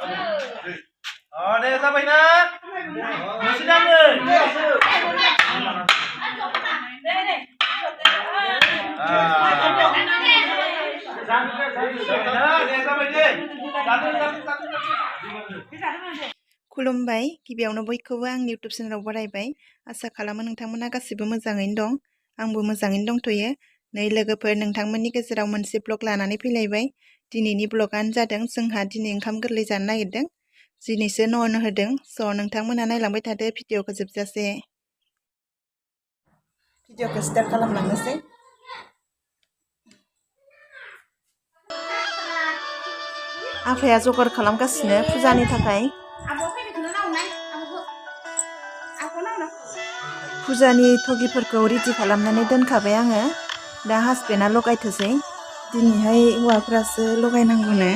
Đây ra bên á. Nó sẽ đang rồi. खुलुमबाय गिबियावनो बयखौबो आंनि इउटुब चेनेलाव बरायबाय आसा खालामो नोंथांमोना गासिबो मोजाङैनो दं आंबो मोजाङैनो दंथ'यो नै लोगोफोर नोंथांमोननि गेजेराव मोनसे ब्लग लानानै फैलायबाय दिनैनि ब्लगानो जादों जोंहा दिनै ओंखाम गोरलै जानो नागिरदों दिनैसो न'आवनो होदों स' नोंथांमोना नायलांबाय थादो भिडिअखौ जोबजासे भिडिअखौ स्टार्ट खालामलांनोसै आफाया जगार खालामगासिनो फुजानि थाखाय फुजानि थगिफोरखौ रेडि खालामनानै दोनखाबाय आङो दा हासबेन्डआ लगायथोसै दिनैहाय हौवाफ्रासो लगायनांगौनो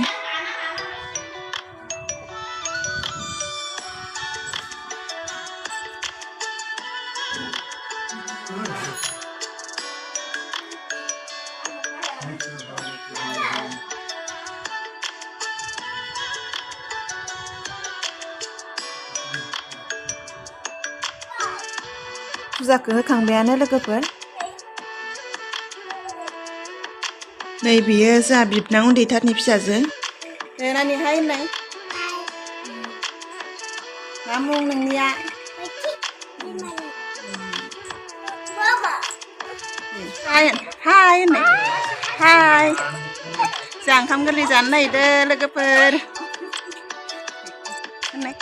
फुजाखौ होखांबायानो लोगोफोर नै बियो जोंहा बिबनां उन्दैथारनि फिसाजो नानिहाय होननाय मा मुं नोंनिया हाय हाय होननाय हाय जोंहा ओंखाम गोरलै जानो नागिरदों लोगोफोर होननाय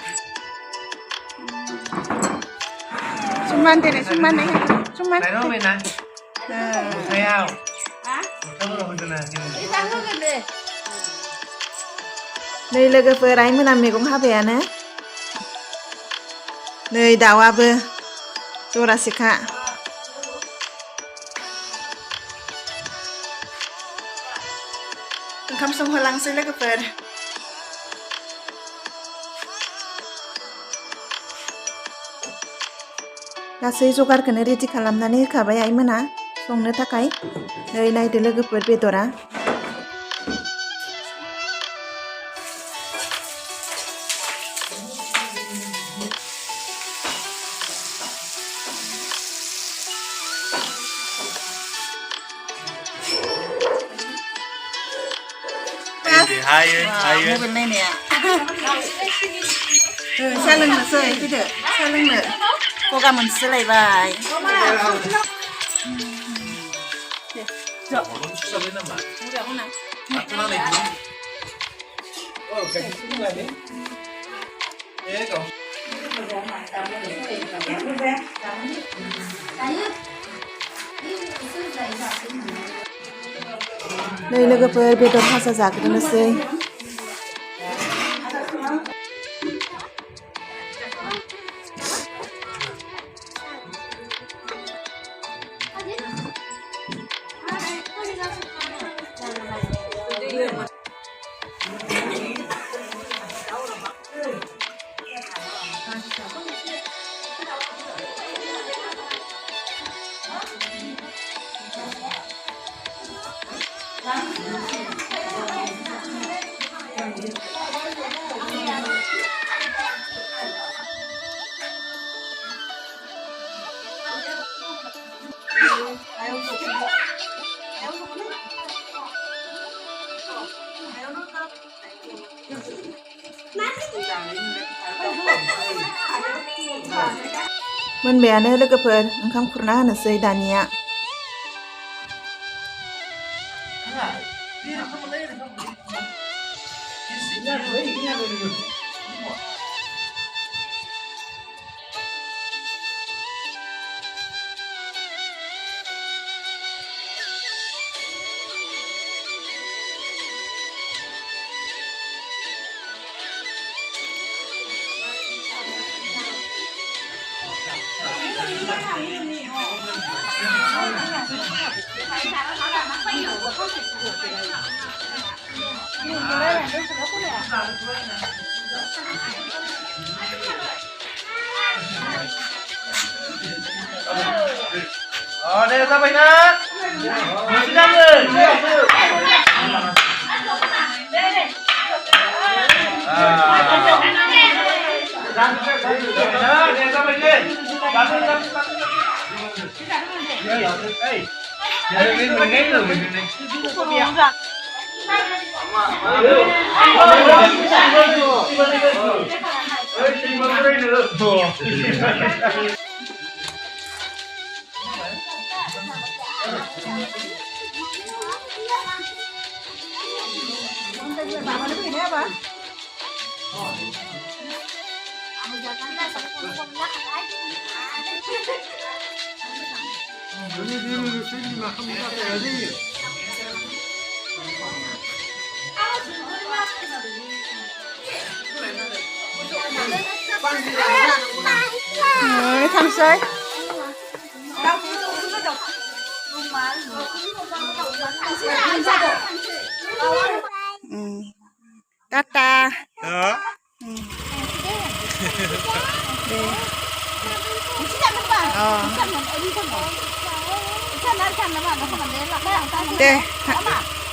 Suman deh, suman deh, suman. Này nó bên này. Thấy không? Hả? Sao nó bên này? Đi sang hướng gần đi. नै लोगोफोर आइ मोना मैगं हाबायानो नै दाउआबो जरासेखा ओंखाम संहोलांसै लोगोफोर गासै जगारखौनो रेडि खालामनानै होखाबाय आइमोना संनो थाखाय नै नायदो लोगोफोर बेदरा Hai mobile नायनाया सा लोंनोसै फैदो सा लोंनो गगा मोनसोलायबाय नै लोगोफोर बेदर भाजा जाग्रोनोसै मोनबायानो लोगोफोर ओंखाम खुरना होनोसै दानिया Đây ra bên á. Nó sẽ đang rồi. Đây này. tham sơi Tata Đó. Deh.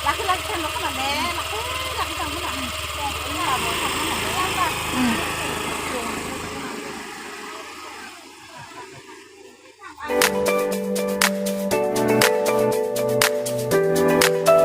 laki-laki kan lo kan ada